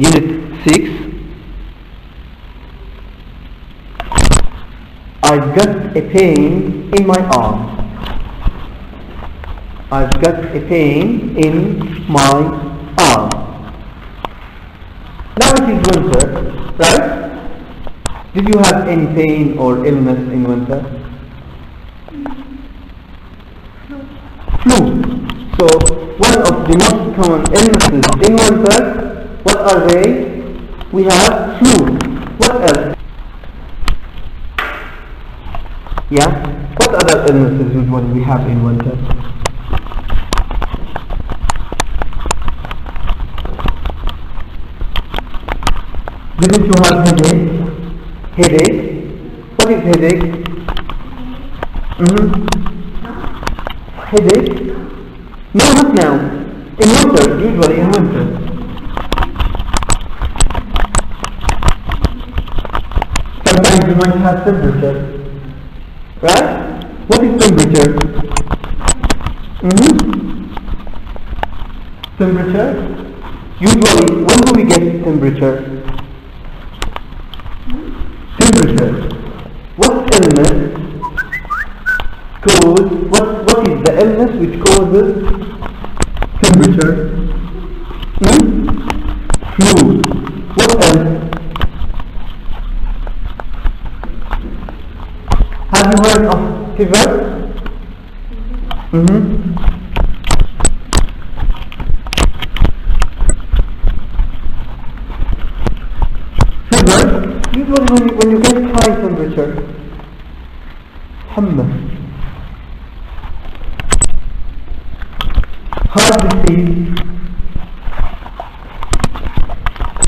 Unit 6. I've got a pain in my arm. I've got a pain in my arm. Now it is winter, right? Did you have any pain or illness in winter? Flu. So one of the most common illnesses in winter, what are they? We have flu. What else? Yeah? What other illnesses usually we have in winter? Didn't you have headache? Headache? What is headache? Headache? No, not now. In winter, usually in winter. Sometimes you might have temperature. Right? What is temperature? Temperature? Usually, when do we get temperature? Temperature. What illness what is the illness which causes temperature? Flu. What else? Have you heard of fever? Fever? Usually when you get high temperature. Humma. Heart disease.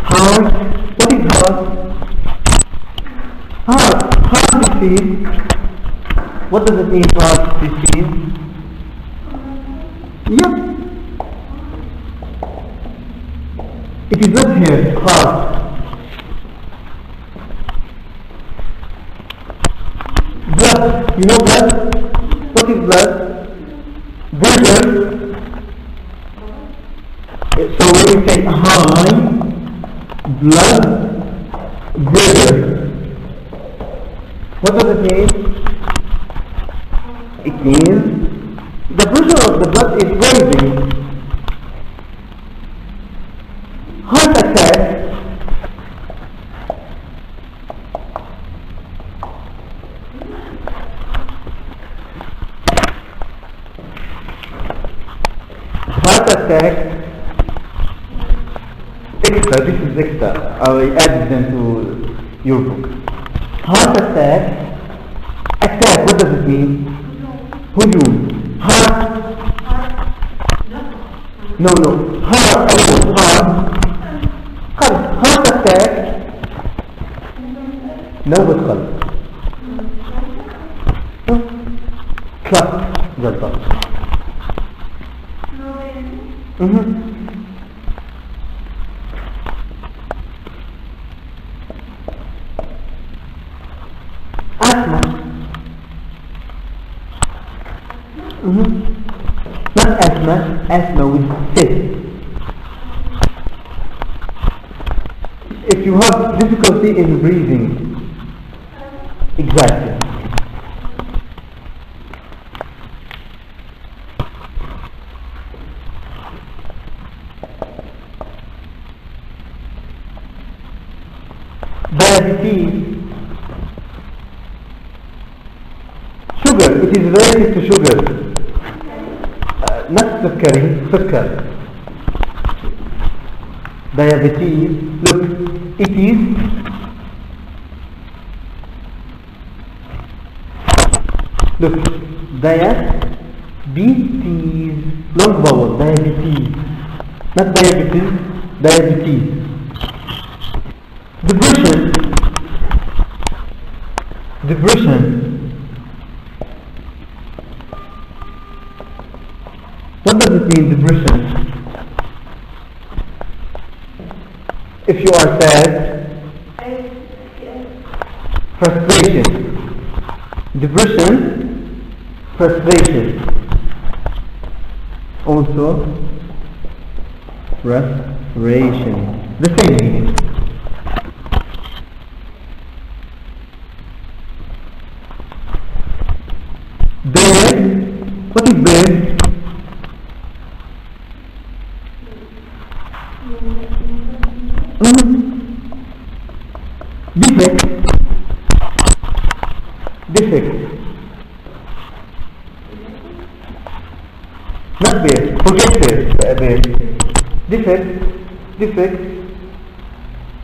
Heart. What is heart? Heart disease. What does it mean, heart disease? Yeah. It is not here, heart. Blood. You know blood? What is blood? Pressure. So when you say high blood pressure, what does it mean? It means the pressure of the blood is rising. Heart attack. Heart attack. Extra, this is extra. I added them to your book. Heart attack. Attack, what does it mean? Hujum. Heart. No. Heart. Heart attack. نوبة قلب. Clot. جلطة. Asthma. Not asthma with cyst. If you have difficulty in breathing, exactly. Diabetes. Sugar, it is related to sugar. Not sukkar. Diabetes, look, it is diabetes, long vowel, diabetes, not diabetes, diabetes. Depression. What does it mean, depression? If you are sad, frustration. Depression, frustration. Also, frustration. the same meaning. Bad, what is bad? Defect. Defect. Not bad. Forget bad. Defect. Defect.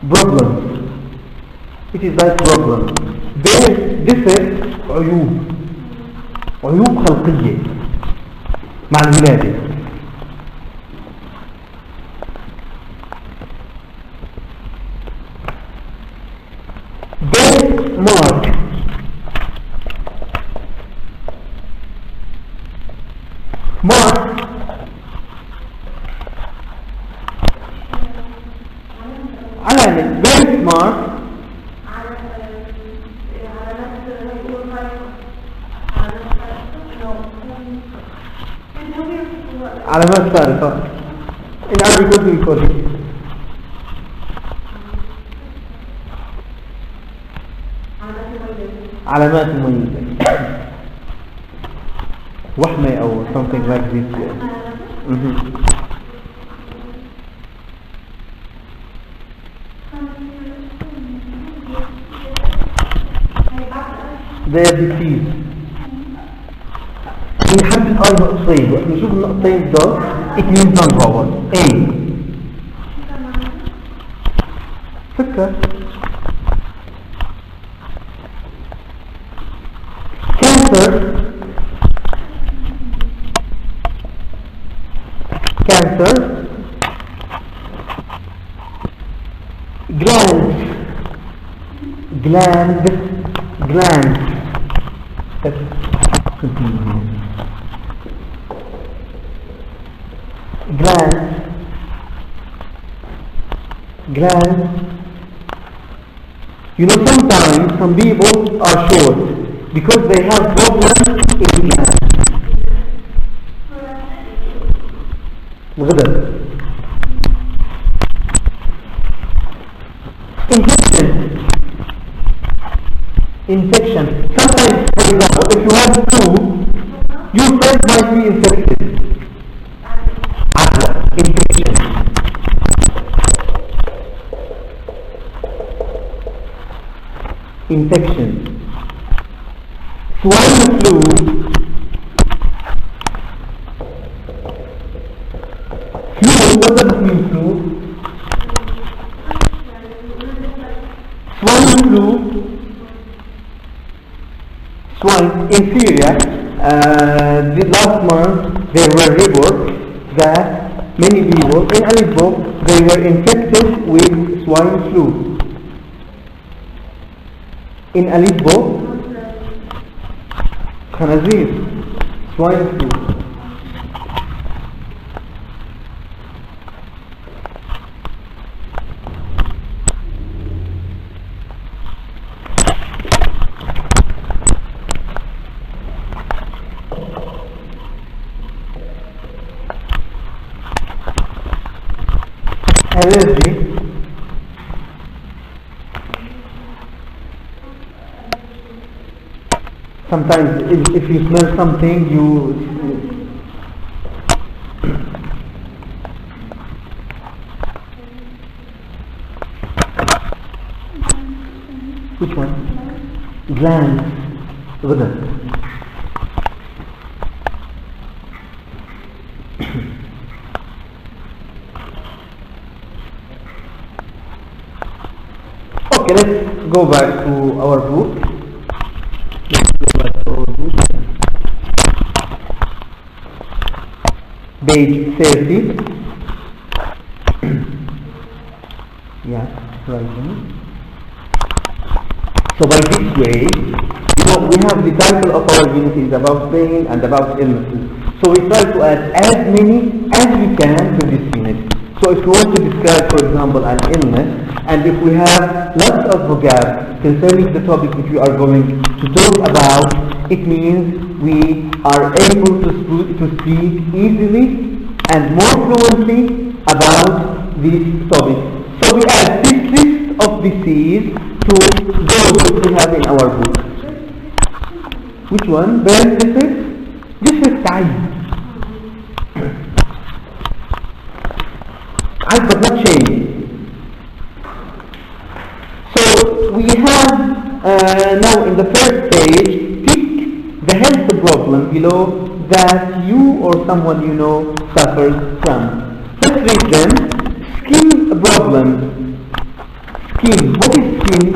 Problem. It is like problem. Bad. Defect. عيوب. عيوب خلقية مع الولادة. Mark. Mark. علامة. Benchmark. علامات سارقة. In Arabic we call it. علامات مميزة. وحمة أو something like this. They are disease. نحب الآي نقطتين وإحنا نشوف النقطتين دول it means non-vowel. A. فكر. Cancer. Cancer. Gland. Gland. Gland. Let's continue. Gland. Gland. You know, sometimes some people are short because they have problems in the gland. غدد. Infection. Infection. Sometimes, for example, if you have flu, your friend might be infected. Infection. Infection. Swine flu. Flu, what does it mean, flu? Swine flu. Swine in Syria, the last month there were reports that many people in Aleppo they were infected with swine flu. In Aleppo, خنازير swine flu. Allergy. Sometimes if you smell something, you which one? Gland. غدد. Okay, let's go back to our book. Page 30. Yeah, right. So by this way, you know, we have the title of our unit is about pain and about illnesses. So we try to add as many as we can to this unit. So if you want to describe, for example, an illness, and if we have lots of vocab concerning the topic which we are going to talk about, it means we are able to speak easily and more fluently about this topic. So of disease to those which we have in our book? Which one? Burn district? District عيب but not change. So we have now in the first page, pick the health problem below that you or someone you know suffers from. Let's read them. Skin problems. Skin. What is skin?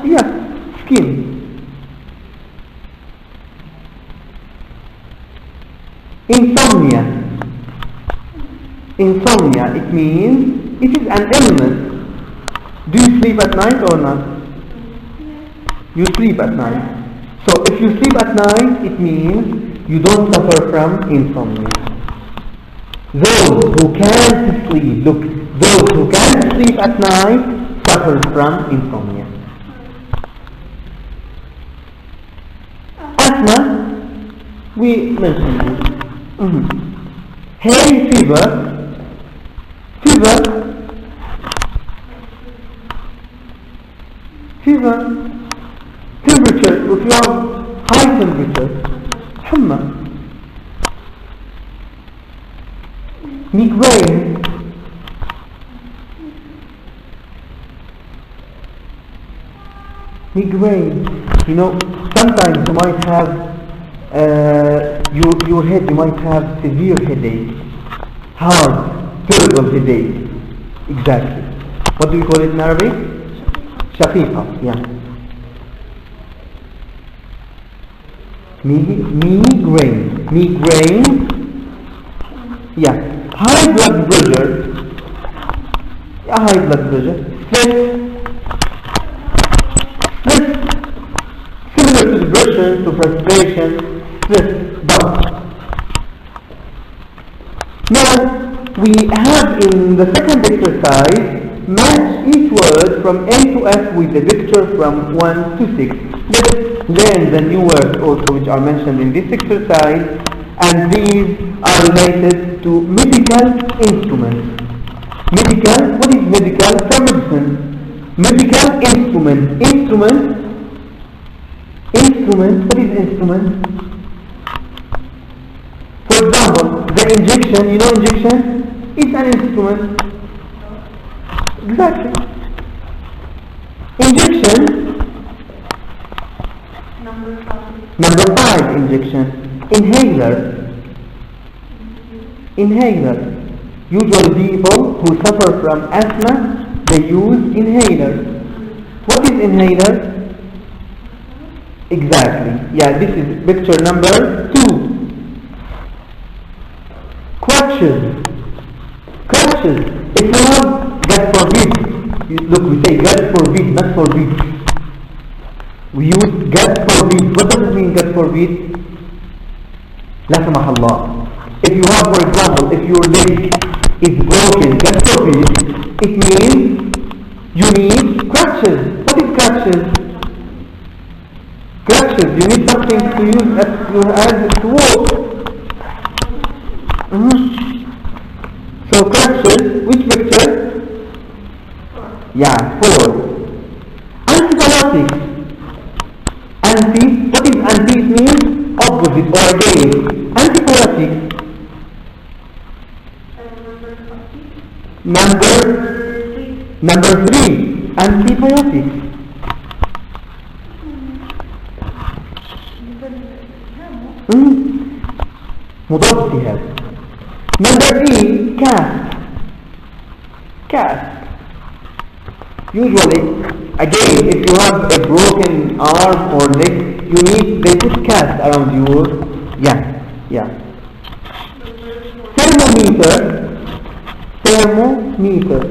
Yeah, skin. Insomnia. Insomnia, it means it is an illness. Do you sleep at night or not? You sleep at night. So if you sleep at night, it means you don't suffer from insomnia. Those who can't sleep, look, those who can't sleep at night suffer from insomnia. Asthma, we mentioned it. Hay fever. Fever, temperature, if you have high temperature, حمى, migraine, you know, sometimes you might have your head, you might have severe headache, hard, terrible headache. Exactly. What do we call it in Arabic? شقيقة, yeah. Migraine, yeah. High blood pressure, stress, similar to depression, to frustration, stress, doubt. Now we have in the second exercise, match each word from A to F with the picture from 1 to 6. Let's learn the new words also which are mentioned in this exercise, and these are related to medical instruments. Medical, what is medical? For medicine. Medical instrument. Instrument, what is instrument? For example, the injection, you know injection? It's an instrument. Exactly. Injection. Number 5, injection. Inhaler. Usually people who suffer from asthma, they use inhaler. What is inhaler? Exactly. Yeah, this is picture number 2. Crutches. If you have, God forbid, look, we say God forbid, not forbid. We use God forbid. What does it mean, God forbid? La samah Allah. If you have, for example, if your leg is broken, God forbid, it means you need crutches. What is crutches? You need something to use as your hands to walk. So crutches, which picture? Yeah, 4. Antibiotics. What is anti? It means opposite or against. Antibiotics. Number 3. Antibiotics. مضاد التهاب. Number E, cast. Usually, again, if you have a broken arm or leg, they put cast around your,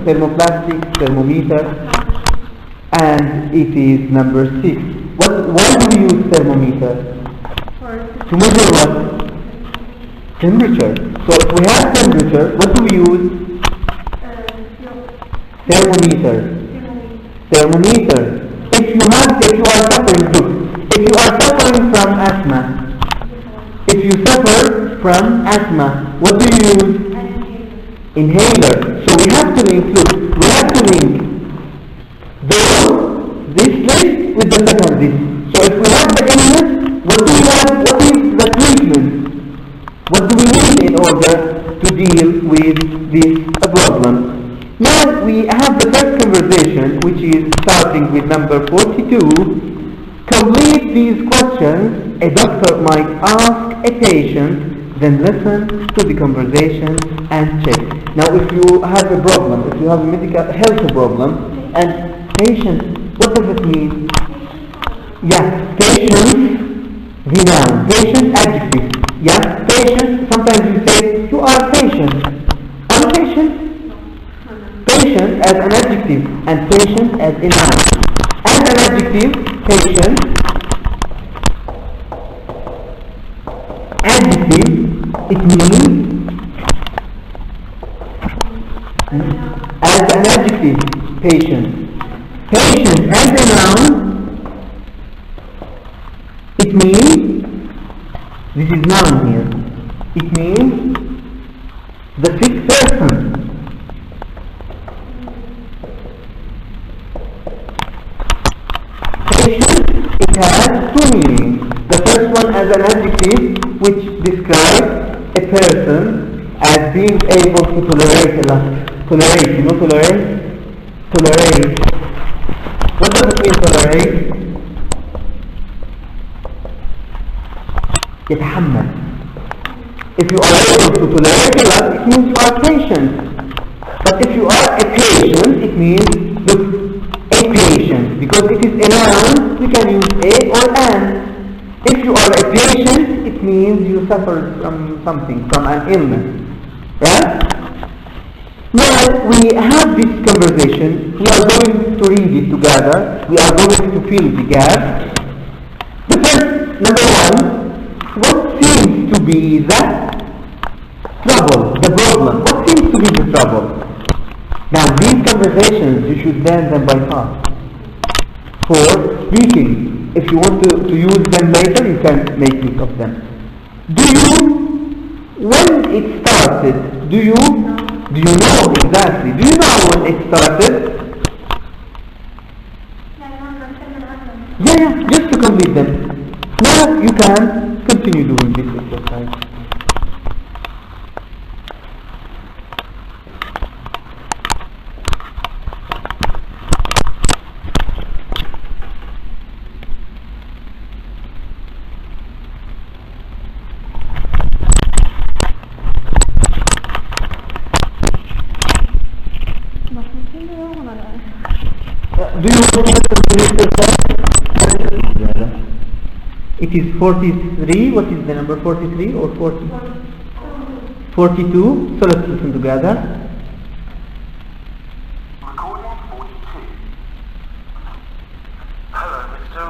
thermoplastic, thermometer, and it is number 6. Why do we use thermometer? To measure what? Temperature. So if we have temperature, what do we use? Thermometer. If you are suffering from asthma, what do you use? Inhaler. So we have to link is the second this. So if we have the illness, what is the treatment? What do we need in order to deal with this problem? Now we have the first conversation, which is starting with number 42. Complete these questions. A doctor might ask a patient, then listen to the conversation and check. Now if you have a problem, if you have a medical health problem, and patient, what does it mean? Yeah, patient, the noun, patient adjective. Yeah, patient, sometimes you say, you are patient. I'm patient. Patient as an adjective, and patient as a noun. As an adjective, patient, adjective, it means, as an adjective, patient. Patient as a noun, it means, this is noun here, it means the sick person. Patient, it has two meanings. The first one as an adjective, which describes a person as being able to tolerate a lot. Tolerate, you know tolerate? Tolerate. What does it mean tolerate? يتحمل. If you are able to tolerate a lot, it means you are patient. But if you are a patient, it means look, a patient. Because it is a noun, we can use a or an. If you are a patient, it means you suffer from something, from an illness. Right? Now we have this conversation. We are going to read it together. We are going to fill the gap. The first, number one, what seems to be the trouble, the problem? What seems to be the trouble? Now these conversations, you should learn them by heart. For speaking, if you want to use them later, you can make use of them. When it started, do you know exactly? Do you know when it started? Yeah, just to complete them. Now you can continue doing this exercise. Do you want to listen to this? It is 43. What is the number 43 or 40? 42. So let's listen together. Recording 42. Hello, Mr.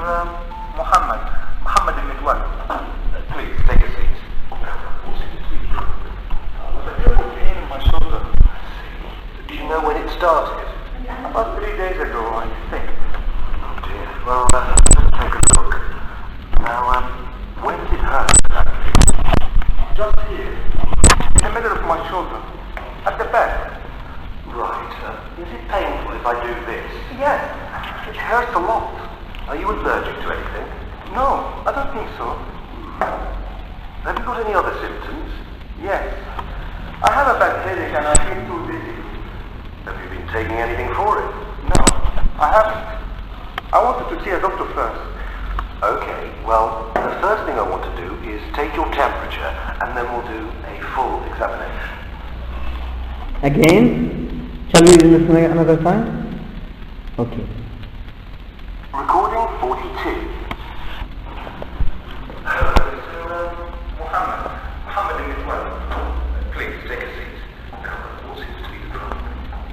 Muhammad. Muhammad in Midway. Please take a seat. I've got a pain in my shoulder. Do you know when it started? About 3 days ago, I think. Oh dear. Well, let's take a look. Now, when did it hurt? Just here. In the middle of my shoulder. At the back. Right. Is it painful if I do this? Yes. It hurts a lot. Are you allergic to anything? No, I don't think so. Have you got any other symptoms? Yes. I have a bad headache and I feel too dizzy. Have you been taking anything for it? No, I haven't. I wanted to see a doctor first. Okay, well, the first thing I want to do is take your temperature and then we'll do a full examination. Again? Shall we listen another time? Okay. Recording 42. Hello, Mr. Muhammad. Muhammad in Midway. Please take a seat. Now, what seems to be the problem?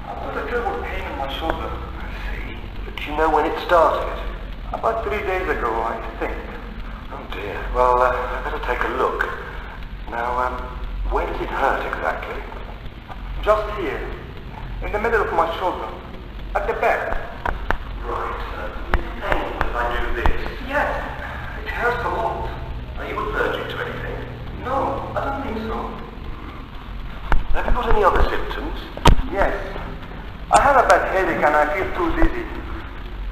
I've got a terrible pain in my shoulder. I see. Do you know when it started? About 3 days ago, I think. Oh dear. Well, I better take a look. Now, where does it hurt exactly? Just here. In the middle of my shoulder. At the back. Right. Is it painful if I do this? Yes. It hurts a lot. Are you allergic to anything? No, I don't think so. Have you got any other symptoms? Yes. I have a bad headache and I feel too dizzy.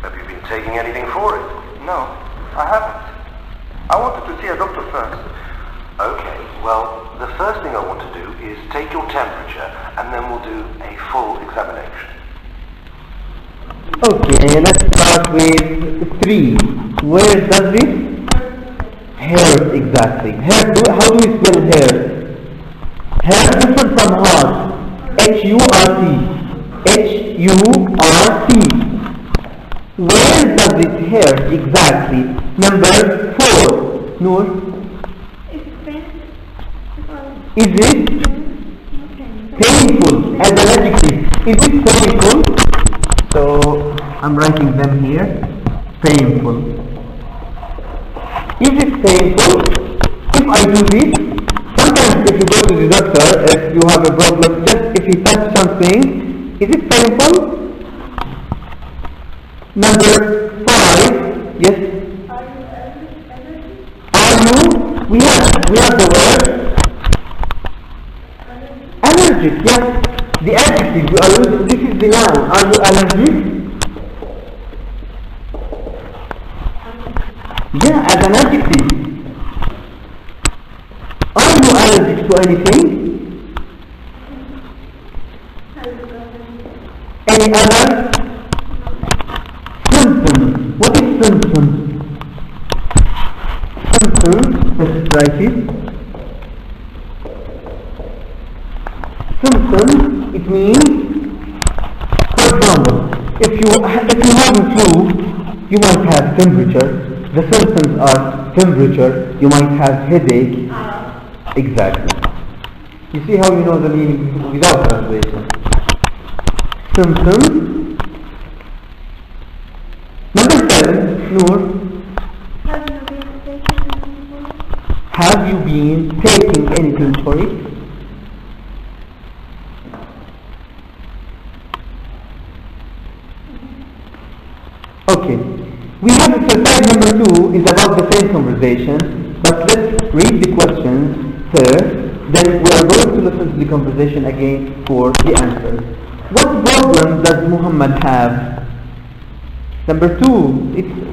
Have you been taking any anything for it? No, I haven't. I wanted to see a doctor first. Okay, well, the first thing I want to do is take your temperature and then we'll do a full examination. Okay, let's start with 3. Where does it? Hurt, exactly. Hurt, how do we spell hurt? Hurt different from heart. H-U-R-T. H-U-R-T. Where does it hurt exactly? Number 4. Noor? Is it painful as an adjective? Is it painful? So I'm writing them here. Painful. Is it painful? If I do this, sometimes if you go to the doctor, if you have a problem, just if you touch something, is it painful? Number 5, yes. Are you? We have the word allergic. Yes, the adjective you are using. This is the noun. Are you allergic? Yeah, as an adjective. Are you allergic to anything? Any other symptoms? What is symptoms? Symptoms, let's write it. Symptoms, it means, for example, if you have a flu, you might have temperature. The symptoms are temperature, you might have headache. Exactly. You see how you know the meaning without translation. Symptoms. Number 7, Noor. Have you been taking anything for it? Okay. We have exercise number 2 is about the same conversation, but let's read the questions first, then we are going to listen to the conversation again for the answers. What problem does Muhammad have? Number 2,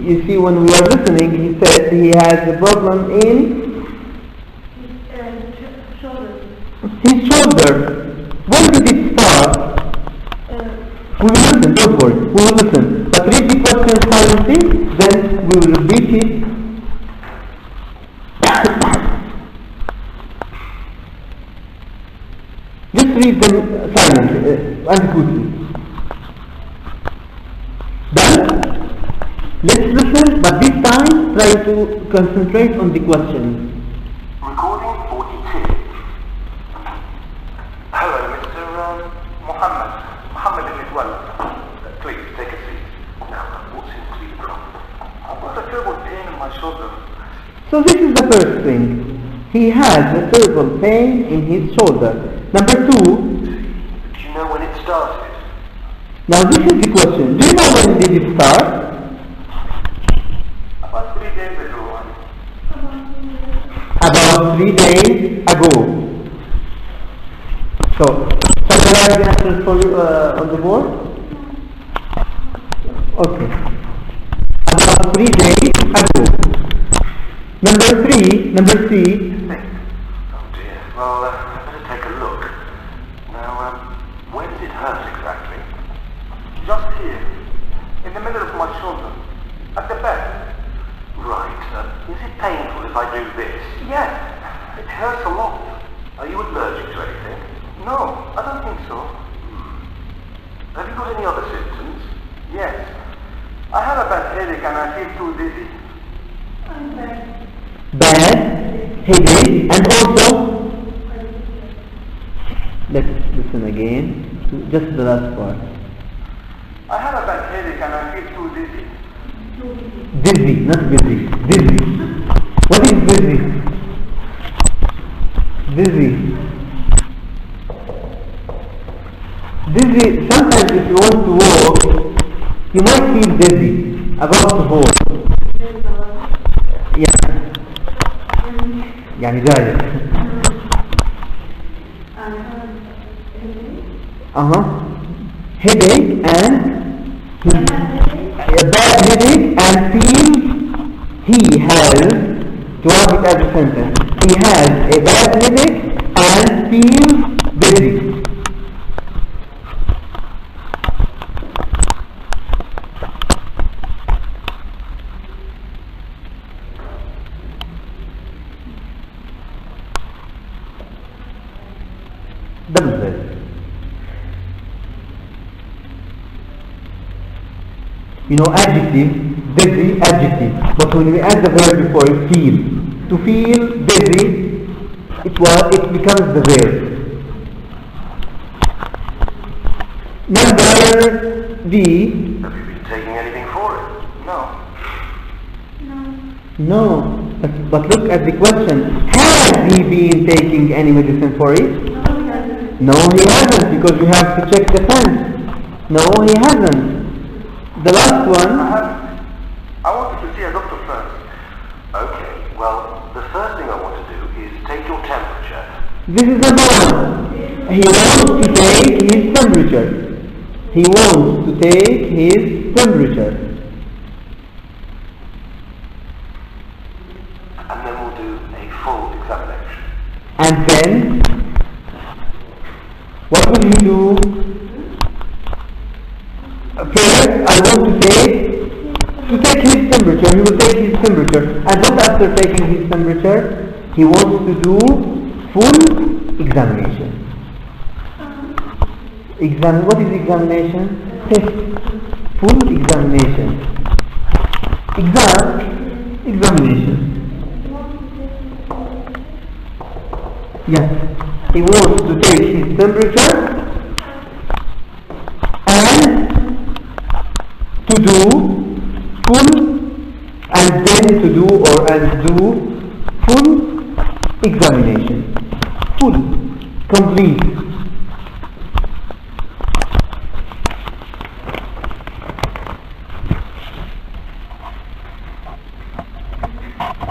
you see when we are listening, he said he has a problem in his shoulder. When did it start? We will listen, don't worry, we will listen. But read the question silently, then we will repeat it. Just read them silently and quickly. Then, let's listen, but this time try to concentrate on the questions. Recording 42. Hello, Mr. Muhammad. Muhammad al-Midwal. Please, take a seat. Now, what seems to be the problem? I've got a terrible pain in my shoulder. So this is the first thing. He has a terrible pain in his shoulder. Number 2. Do you know when it started? Now this is the question. Do you know when did it start? About 3 days ago. About 3 days ago. So, shall I write the answers for you on the board? Okay. About 3 days ago. Number C. Oh dear. Well, I better take a look. Now, where does it hurt exactly? Just here. In the middle of my shoulder. At the back. Right. Is it painful if I do this? Yes. It hurts a lot. Are you allergic to anything? No, I don't think so. Have you got any other symptoms? Yes. I have a bad headache and I feel too dizzy. Bad headache and also let's listen again. Just the last part. I have a bad headache and I feel too dizzy. Dizzy, not busy. Dizzy. What is dizzy? Dizzy. Dizzy, sometimes if you want to walk, you might feel dizzy, about to fall. Yeah. يعني جاية. Headache and bad headache and feels he has, to have it as a sentence, he has a bad headache and feels dizzy. Double Z. You know, adjective, dizzy, adjective. But when we add the verb before it, feel. To feel dizzy, it becomes the verb. Number D. Have you been taking anything for it? No. No. But look at the question. Has he been taking any medicine for it? No, he hasn't, because we have to check the tense. No, he hasn't. The last one. I wanted to see a doctor first. Okay, well, the first thing I want to do is take your temperature. This is a noun. He wants to take his temperature. He wants to take his temperature. And then we'll do a full examination. And then, what will he do? First, I want to take his temperature. He will take his temperature. And what after taking his temperature? He wants to do full examination. What is examination? Test. Full examination. Examination. Yes. He wants to take his temperature and to do full, and then to do and do full examination. Full. Complete.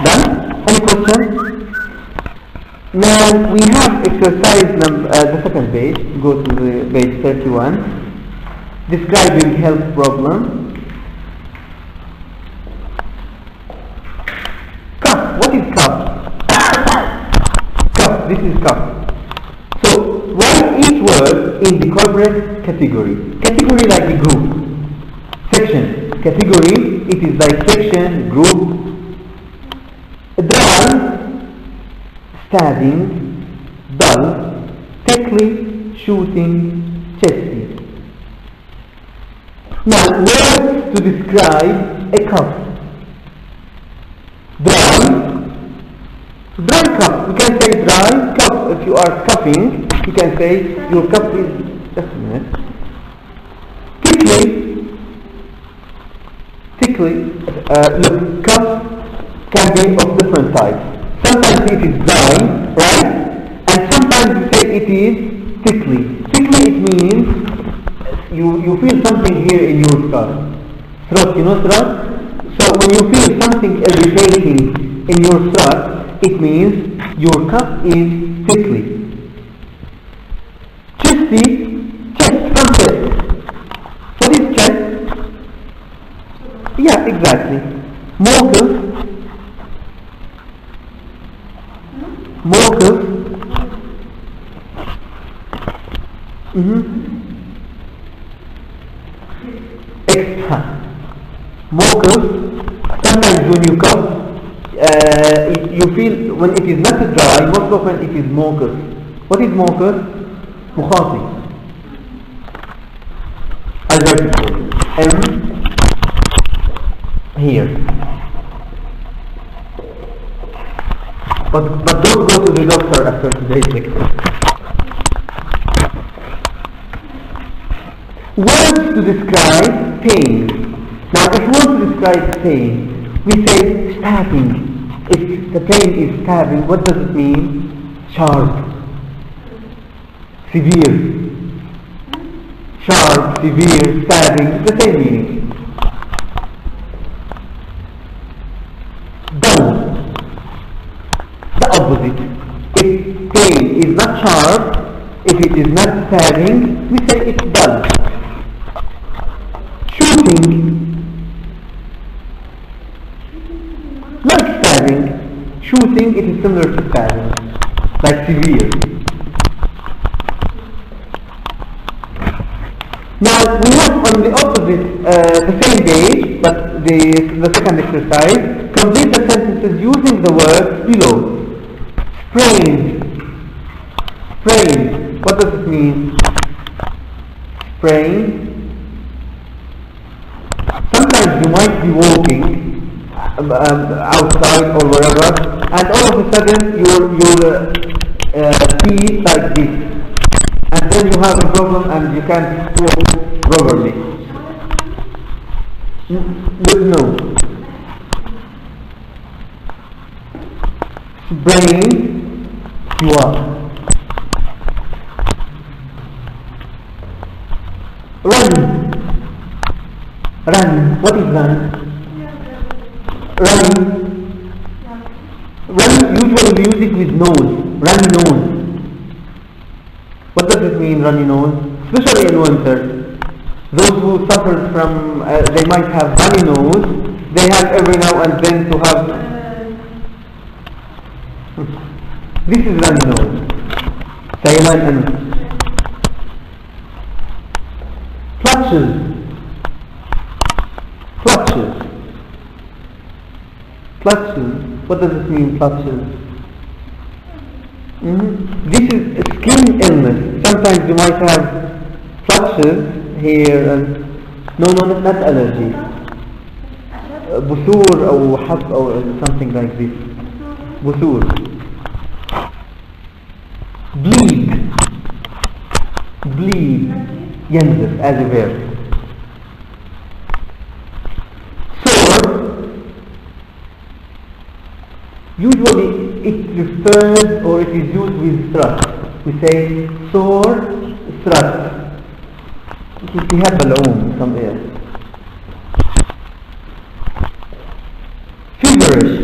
Done? Any question? Now we have exercise the second page. Go to the page 31. Describing health problem. Cough. What is cough? Cough. This is cough. So write each word in the corporate category. Category like a group. Section. Category. It is like section, group. Dry. Stabbing, dull, tickly, shooting, chesty. Now, words to describe a cough. Dry cough. We can say dry cough. If you are coughing, you can say your cough is, just a minute. Tickly. Look, cough can be of different types. Sometimes it is dry, right? And sometimes we say it is tickly. Tickly, it means you feel something here in your throat, you know throat? So when you feel something irritating in your throat, it means your cough is tickly. Chesty, chest, from chest. What is chest? Yeah, exactly. Mucus. Extra. Mucus. Sometimes when you cough, you feel when it is not dry, most often it is mucus. What is mucus? مخاطي. M here. But don't go to the doctor after today's lecture. Words to describe pain. Now if you want to describe pain, we say stabbing. If the pain is stabbing, what does it mean? Sharp. Severe. Sharp, severe, stabbing, the same meaning. Dull. The opposite. If pain is not sharp, if it is not stabbing, we say it's dull. Shooting. Like stabbing. Shooting, it is similar to stabbing. Like severe. Now we have on the opposite, the same page, but the second exercise. Complete the sentences using the words below. Sprained. Sprained. What does it mean? Sprained. Sometimes you might be walking outside or wherever, and all of a sudden your feet like this, and then you have a problem and you can't walk properly. No. Sprained, you are. Run. Run. What is run? Run. Run usually we use it with nose. Runny nose. What does it mean, runny nose? Especially in winter. Those who suffer from, they might have runny nose. They have every now and then to have. This is runny nose. Silent and clutches. Clutches. Clutches. What does it mean, clutches? This is a skin illness. Sometimes you might have clutches here and not allergy. بثور أو حب أو something like this. بثور. Bleed. Bleed. ينزف as a verb. Usually it refers or it is used with thrust. We say sore thrust. We have اللعوم some air. Feverish.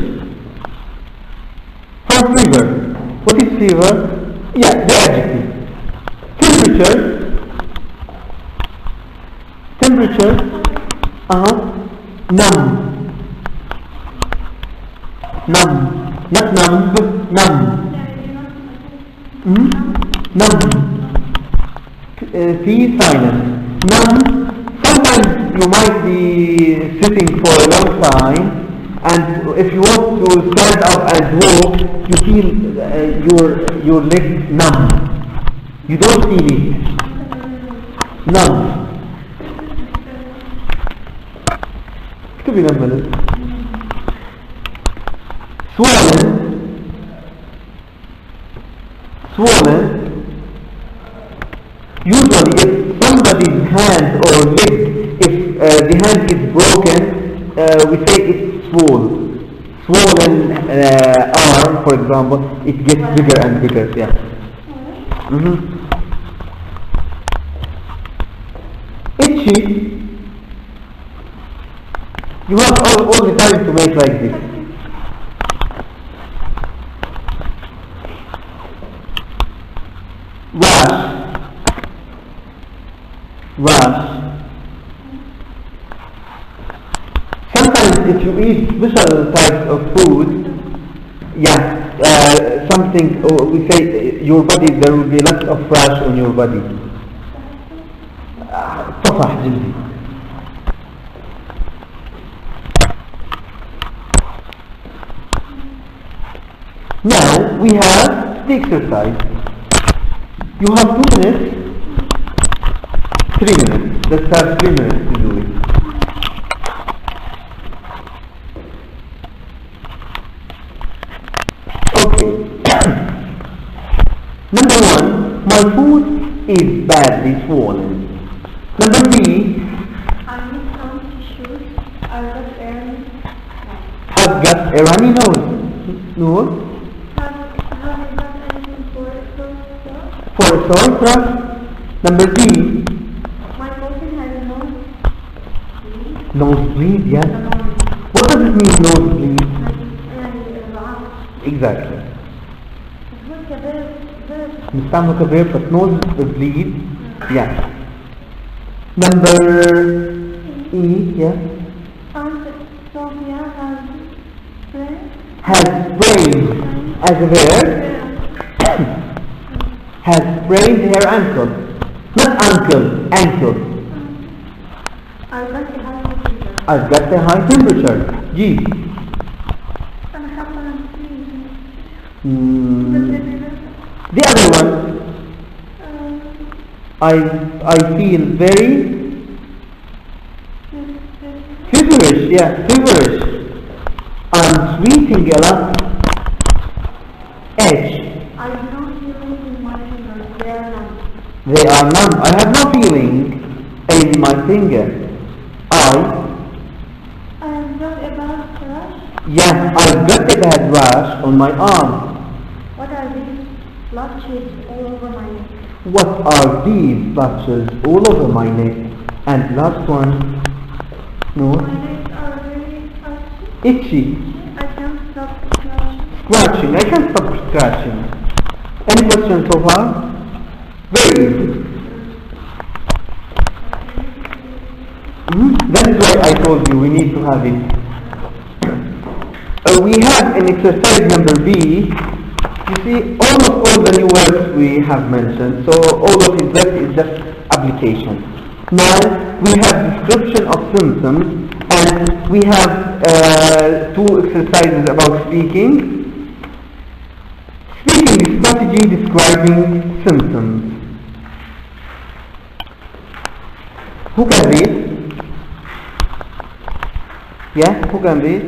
For fever. What is fever? Yeah, the adjective. Temperature. Temperature. Numb. Numb. Not numb, numb. Numb. T silent. Numb. Sometimes you might be sitting for a long time, and if you want to stand up and walk, you feel your legs numb. You don't feel it. Numb. اكتبي numb. Swollen. Swollen. Usually if somebody's hand or leg, if the hand is broken, we say it's swollen. Swollen arm, for example, it gets bigger and bigger, yeah. Itchy. You have all the time to make like this. Rash. Rash. Sometimes if you eat special types of food, something, we say your body, there will be lots of rash on your body. طفح جلدي. Now we have the exercise. You have 2 minutes, 3 minutes. Let's have 3 minutes to do it. Okay. Number 1, my foot is badly swollen. Number B, I need some tissues. I've got a runny nose. No? For a sore throat. Number B, My person has a nosebleed. Nosebleed, yes. What does it mean, nosebleed? Exactly. نستعمل كبير but nosebleed, yeah. Number E, yeah. Aunt Sophia has Sprain. Has sprained as a verb. Has sprained her ankle. Not ankle, ankle. I've got a high temperature. I've got a high temperature. G. أنا حابة أنسيه. The other one. I feel very feverish. Yeah, feverish. I'm sweating a lot. H. I do not feel it in my fingers. They are numb. They are numb. I have no feeling in my finger. I have got a bad rash. Yeah, I've got a bad rash on my arm. What are these blotches all over my neck? What are these blotches all over my neck? And last one. No. My legs are very itchy. Itchy. I can't stop scratching. Scratching. I can't stop scratching. Any questions so far? Very easy. That is why I told you we need to have it. We have in exercise number B, you see almost all the new words we have mentioned, so all of it left is just application. Now we have description of symptoms, and we have two exercises about speaking. Speaking strategy describing symptoms. Who can read? Yeah, who can read?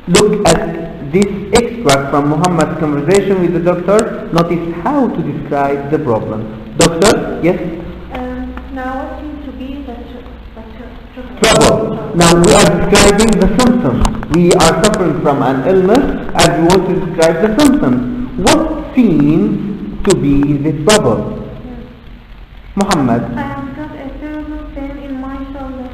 Look at this extract from Muhammad's conversation with the doctor. Notice how to describe the problem. Doctor, yes? Now what seems to be the Trouble. Now we are describing the symptoms. We are suffering from an illness and we want to describe the symptoms. What seems to be the trouble? Muhammad. I have got a terrible pain in my shoulder.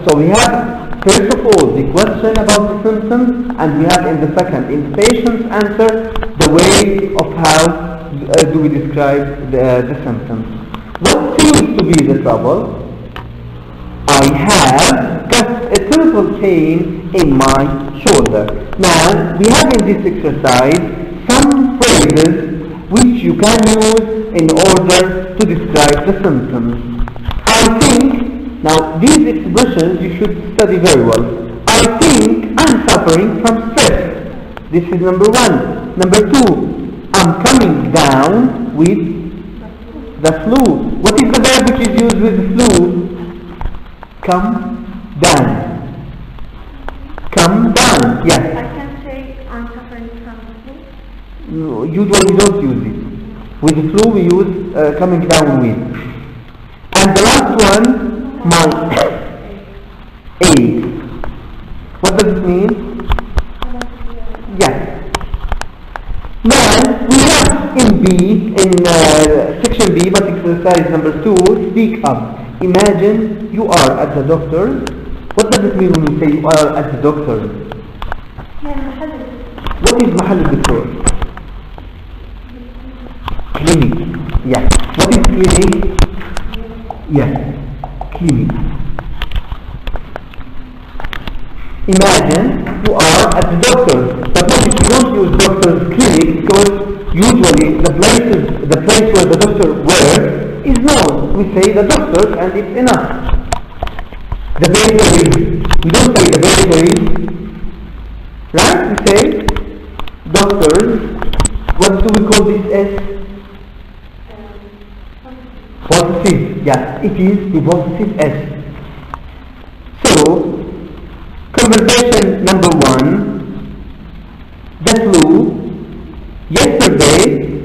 So we have first of all the question about the symptoms, and we have in the second, in the patient's answer, the way of how do we describe the symptoms. What seems to be the trouble? I have got a terrible pain in my shoulder. Now we have in this exercise some phrases which you can use in order to describe the symptoms. I think, now these expressions you should study very well. I think I'm suffering from stress. This is number one. Number two, I'm coming down with the flu. What is the verb which is used with the flu? Come down. Come down, yes. I can't say I'm suffering from flu. Usually we don't use it. With the flu we use coming down with. And the last one, my ache. What does it mean? Yes. Now we have in B, in section B, but exercise number 2, speak up. Imagine you are at the doctor. What does it mean when we say you are at the doctor? What is محل الدكتور? Clinic. Yes. What is clinic? Yes. Clinic. Imagine you are at the doctor. But notice you don't use doctor's clinic because usually the place where the doctor works is known. We say the doctor and it's enough. The bakery. We don't say the bakery. Right? We say doctors. What do we call this as? Possessive. Yeah, it is the possessive S. So, conversation number 1, the flu, yesterday.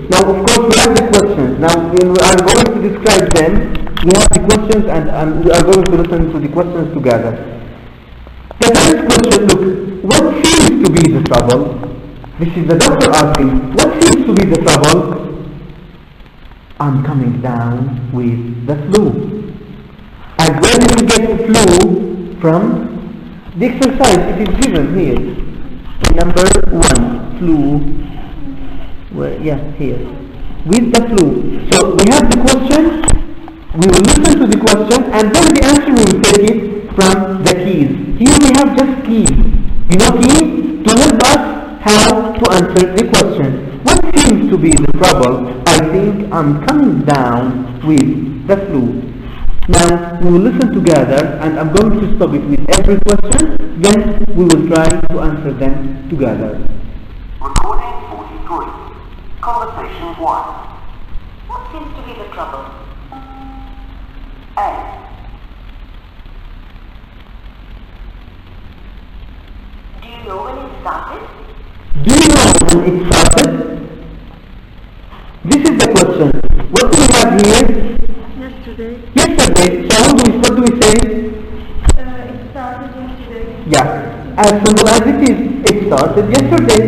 Now of course we have the questions. Now when we are going to describe them, we have the questions and we are going to listen to the questions together. The first question, look, what seems to be the trouble? This is the doctor asking, what seems to be the trouble? I'm coming down with the flu. And where did you get the flu from? The exercise, it is given here. Number 1, flu. Well, yeah, here. With the flu. So we have the question, we will listen to the question, and then the answer we will take it from the keys. Here we have just keys. You know, he to help us how to answer the question. What seems to be the trouble? I think I'm coming down with the flu. Now we will listen together, and I'm going to stop it with every question. Then we will try to answer them together. Recording 43. Conversation 1. What seems to be the trouble? A. Do you know when it started? Do you know when it started? This is the question. What do we have here? Yesterday. Yesterday. So what do we say? It started yesterday. Yeah. As simple as it is. It started yesterday.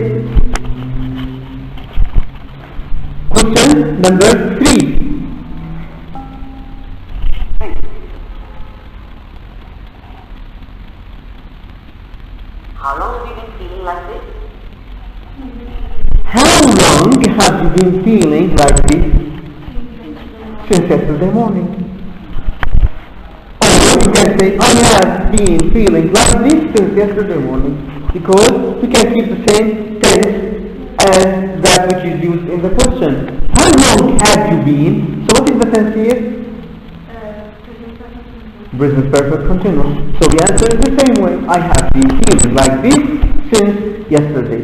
Question number 3. How long have you been feeling like this? How long have you been feeling like this? Since yesterday morning. Or you can say, I have been feeling like this since yesterday morning. Because we can keep the same tense as that which is used in the question. How long have you been? So what is the tense here? Present perfect continuous. So the answer is the same way. I have been feeling like this since yesterday.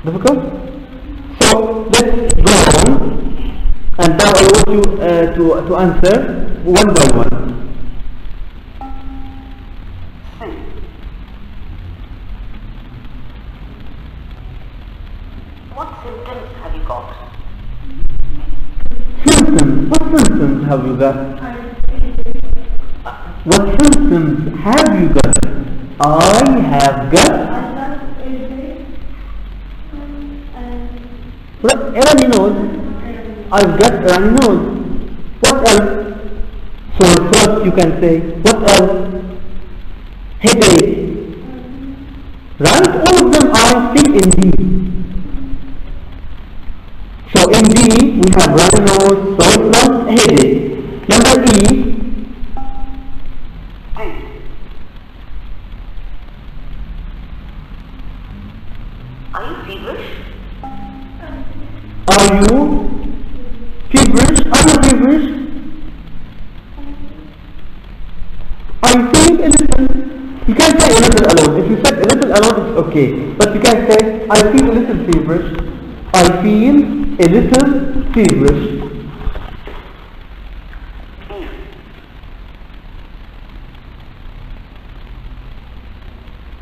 Difficult? So let's go on. And now I want you to answer one by one. What symptoms have you got? Symptoms. What symptoms have you got? What symptoms have you got? I have got runny nose. I've got runny nose. What else? Sore throat, you can say. What else? Headache. Right? All of them are still in D. So in D we have runny nose, sore throat, headache. Number E. Are you feverish? Are you feverish? Are you feverish? Are you feeling a little? You can't say a little alone. If you said a little alone, it's okay. But you can say, I feel a little feverish. I feel a little feverish.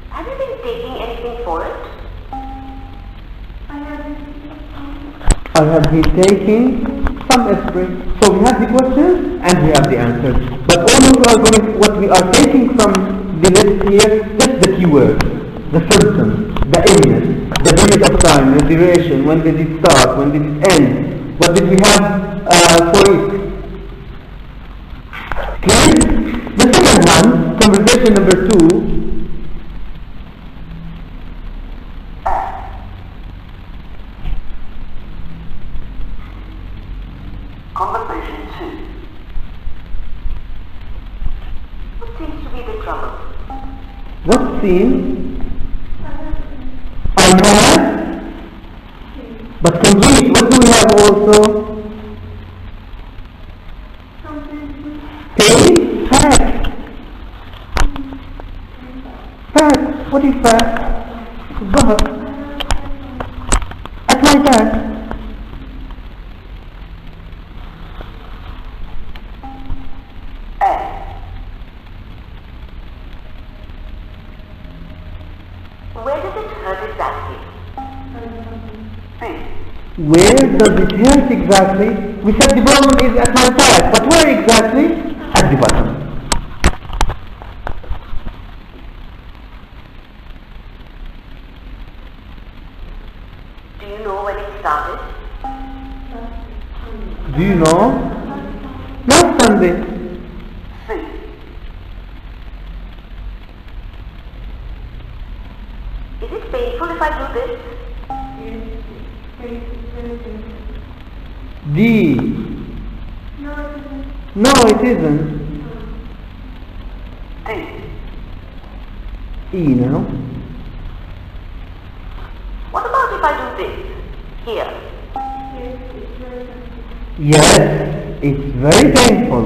Have you been taking anything for it? I I have been taking some aspirin. So we have the questions and we have the answers. But all what we are taking from the list here, just the keywords, the symptoms, the illness, the period of time, the duration, when did it start, when did it end, what did we have for it. Okay? The second one, conversation number 2. Conversation 2. What seems to be the trouble? What seems I have, but complete, what do we have also? Pain, fat. Fat, what is fat? Go. Apply that. Where does it hurt exactly? Where does it hurt exactly? We said the problem is at my back, but where exactly? At the bottom. Do you know when it started? Do you know? Last Sunday. Is it painful if I do this? D. No, it isn't. E now. if I do this? Here. Yes, it's very painful.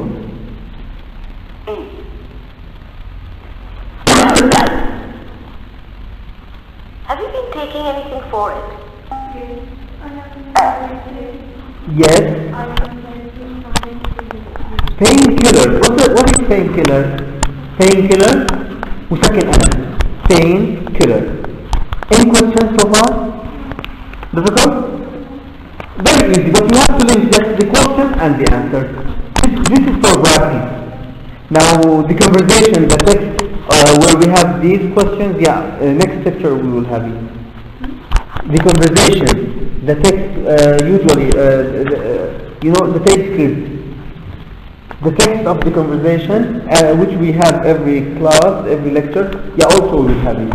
Have you been taking anything for it? Yes. Painkiller. What is painkiller? Painkiller. وسكن ألف. Painkiller. Any questions so far? Difficult? Very easy, but you have to leave just the question and the answer. This is for practice. Now the conversation, the text, where we have these questions, next lecture we will have it. The conversation, the text, usually, the text script. The text of the conversation, which we have every class, every lecture, also we will have it.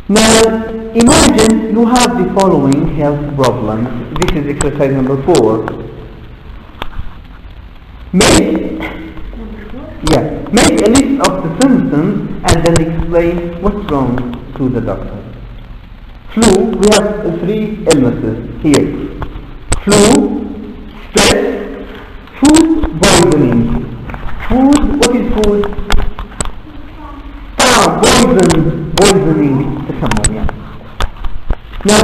Now, imagine you have the following health problems. This is exercise number 4. Make a list of the symptoms and then explain what's wrong to the doctor. Flu, we have 3 illnesses here. Flu, stress, food poisoning. Food, what is food? Poisoning to someone, Now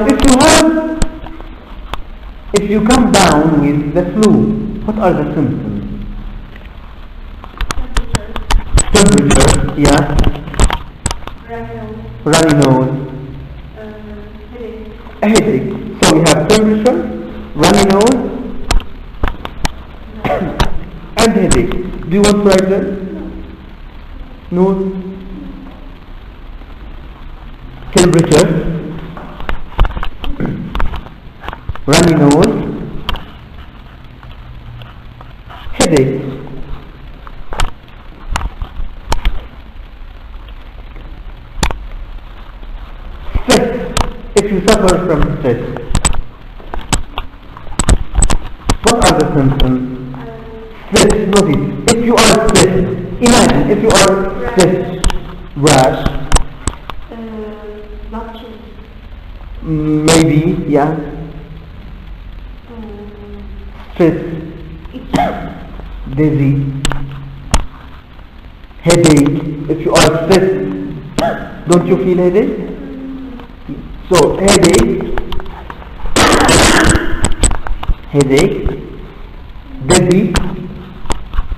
if you come down with the flu, what are the symptoms? Temperature, runny nose, a headache. So we have temperature, runny nose, and headache. Do you want to write that? No. Temperature, runny nose, headache. Stress, if you suffer from stress. What are the symptoms? Stress, notice, if you are stressed, imagine if you are stressed, rash, maybe, stress, dizzy, headache. If you are stressed, don't you feel headache? So headache, dizzy,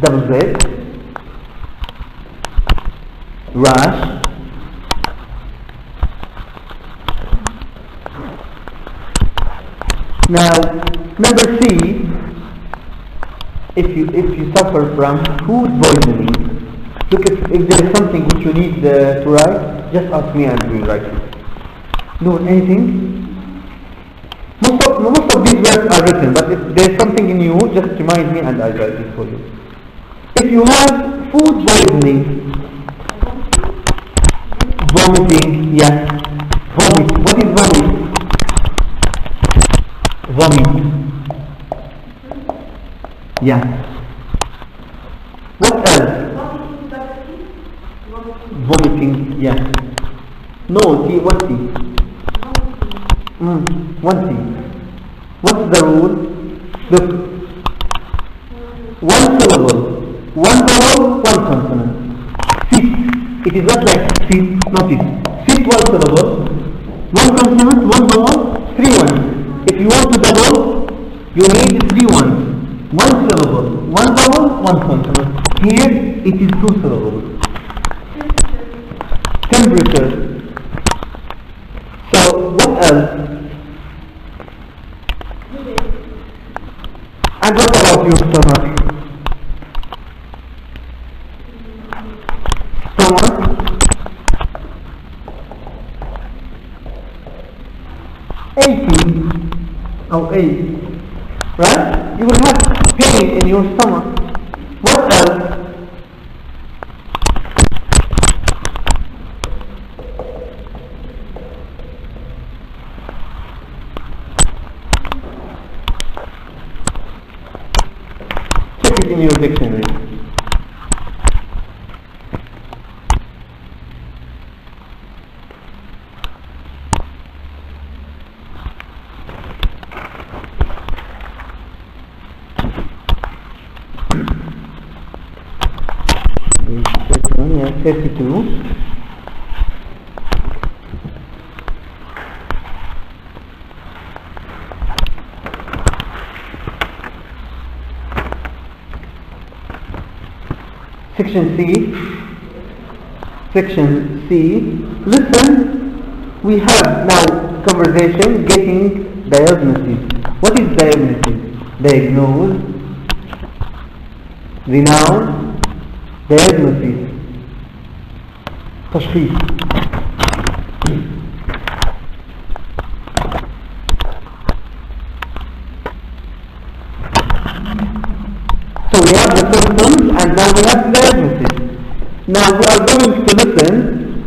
double Z, rash, now, number C, if you suffer from food poisoning, look, if there is something which you need to write, just ask me and we will write it. No, anything? Most of these words are written, but if there is something in you, just remind me and I'll write it for you. If you have food poisoning, vomiting, vomit. What is vomit? Vomit. What else? Vomiting. No, T, what T? One T. What's the rule? Look. One syllable. One vowel, one consonant. Sit. It is not like sit, notice. Sit, one syllable. One consonant, one vowel, 3 ones. If you want to double, you need 3 ones. One syllable, one vowel, one consonant. Here, it is 2 syllables. Temperature. So, what else? And what about your stomach? Aching, ache, right? You will have pain in your stomach. What else? Check it in your dictionary. 32. Section C. Listen, we have now conversation getting diagnosis. What is diagnosis? Diagnose, renown, diagnosis, تشخيص. So we have the symptoms and now we have the diagnosis. Now we are going to listen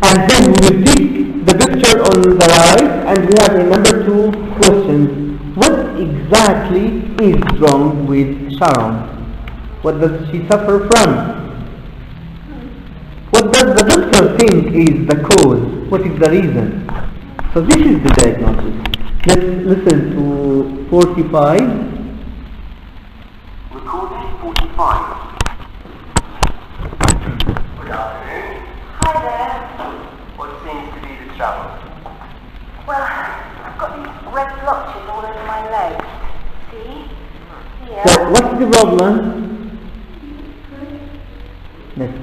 and then we will take the picture on the right and we have a number 2 questions. What exactly is wrong with Sharon? What does she suffer from? What does the doctor think is the cause? What is the reason? So this is the diagnosis. Let's listen to 45. Recording 45. Good afternoon. Hi there. What seems to be the trouble? Well, I've got these red blotches all over my legs. See? Here. So what's the problem?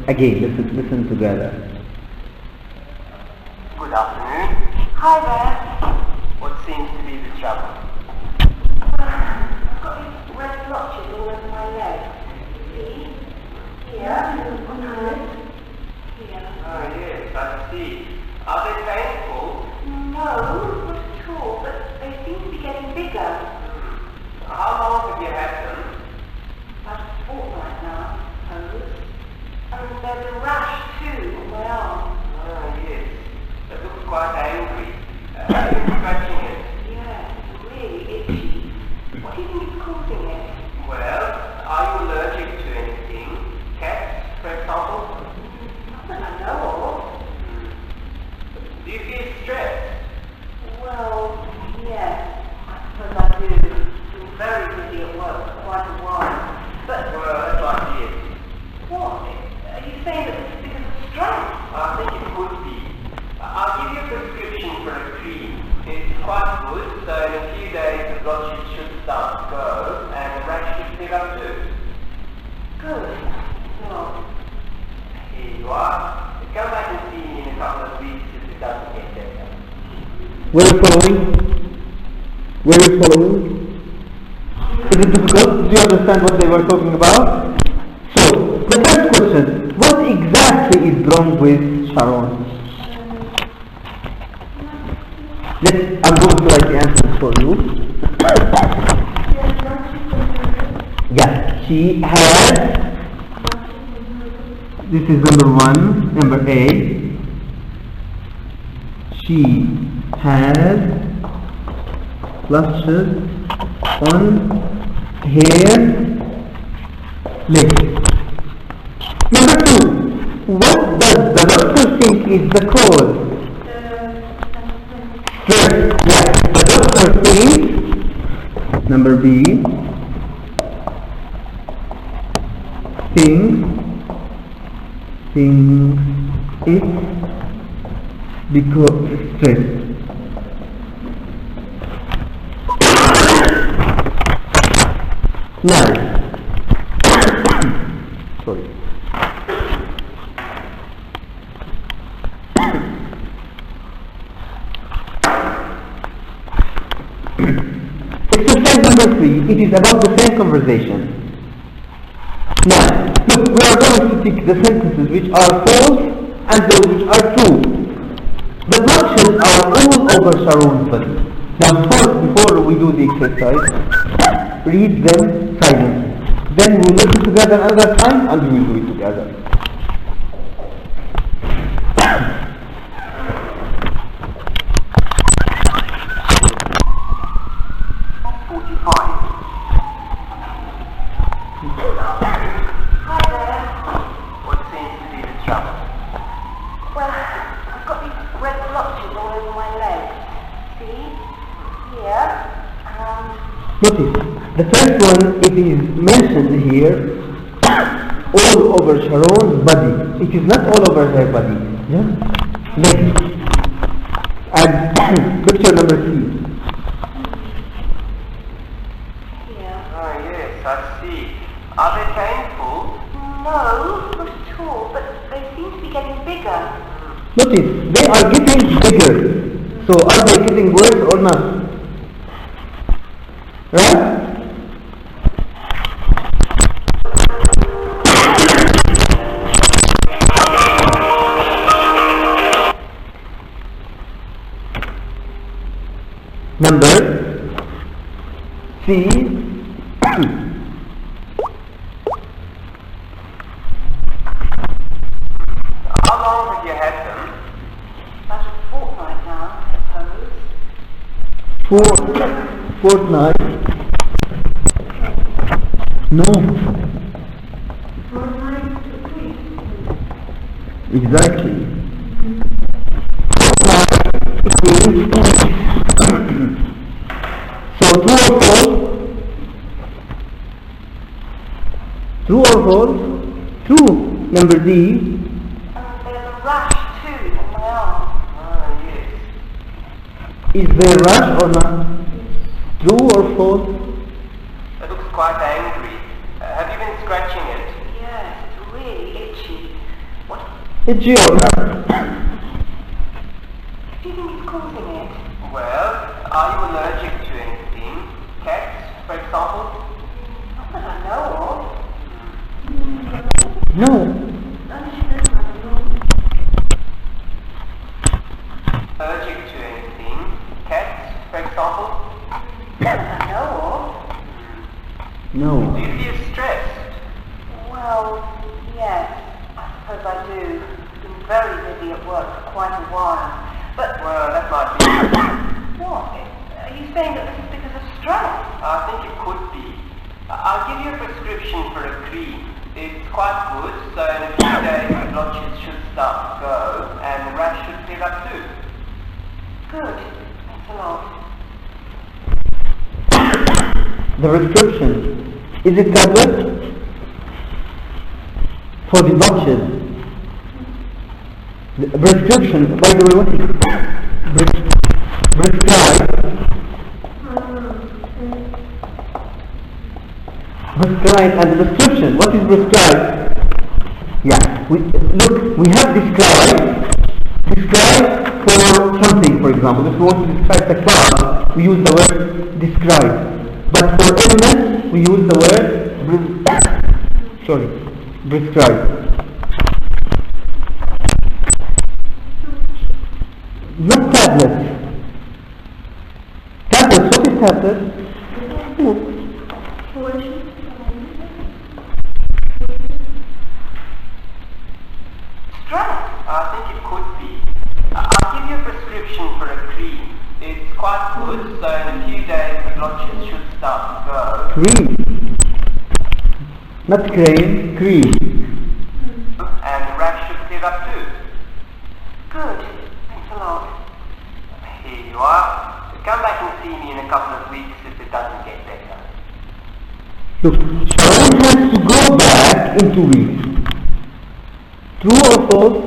Again, listen together. Good afternoon. Hi there. What seems to be the trouble? Well, I've got these red blotches all over my legs. See? Here. On my legs. Here. Oh yes, I see. Are they painful? No, not at all, but they seem to be getting bigger. How long have you had them? About a fortnight now, I suppose. And there's a rash too on my arm. Oh yes. It looks quite angry. Are you scratching it? Yeah, it's really itchy. What do you think is causing it? Well, are you allergic to anything? Cats, for example? Not that I know Do you feel stressed? of. Well, yes, I suppose I do. Been very busy at work for quite a while. But Well, that's like it. what? Are you saying that this is because of stress? I think it could be. I'll give you a prescription for a cream. It's quite good, so in a few days the blotches should start to go and the rash should clear up too. Good. Well, Here you are. Come back and see me in a couple of weeks if it doesn't get better. Were you following? Were you following? Is it difficult? Do you understand what they were talking about? So, the first question, what exactly is wrong with Sharon? I'm going to write the answers for you. Yeah, she has, this is number 1, number A. She has flushes on her legs. Number 2, what does the doctor think is the cause? Stress. Yeah, the doctor thinks, number B, thinks it's because stress. Now, sorry. Exercise number 3, it is about the same conversation. Now, look, we are going to take the sentences which are false and those which are true. The blotches are all over Sharon's body. Now, before we do the exercise, read them silently. Then we will listen together another time and we will do it together. Notice, the first one, it is mentioned here, all over Sharon's body. It is not all over her body. Just legs. And picture number 3. Oh yes, I see. Are they painful? No, not at all, but they seem to be getting bigger. Notice, they are getting bigger. So are they getting worse or not? Right? Number C. How long have you had them? About a fortnight now, I suppose. Fortnight. No. Exactly. So true or false? True or false? True. Number D. There's a rash too on my arm. Oh yes. Is there rash or not? True or false? It looks quite angry. Have you been scratching it? Yes, it's really itchy. What Itchy or not? do you think is causing it? Well, are you allergic to anything? Cats, for example? Not that I know of. No. Allergic to anything? Cats, for example? Not that I know of. No. Do you feel stressed? Well, yes, I suppose I do. Been very busy at work for quite a while. But Well, that might be. what? Are you saying that this is because of stress? I think it could be. I'll give you a prescription for a cream. It's quite good, so in a few days the blotches should start to go, and the rash should clear up too. Good. Thanks a lot. The prescription. Is it tablet? For the blotches. The prescription, by the way, what is prescribed? Prescribed and the prescription. What is prescribed? Yeah. We have described for something, for example. If we want to describe the car, we use the word describe. But for illness, we use the word prescribe. Not tablet. Tablet, what is tablet? Stress? I think it could be. I'll give you a prescription for a cream. It's quite good, so in a few days the blotches should start to go. Cream. Not cream, cream. And the rash should clear up too. Good. Thanks a lot. Here you are. Come back and see me in a couple of weeks if it doesn't get better. Look, Sharon has to go back in 2 weeks. True or false?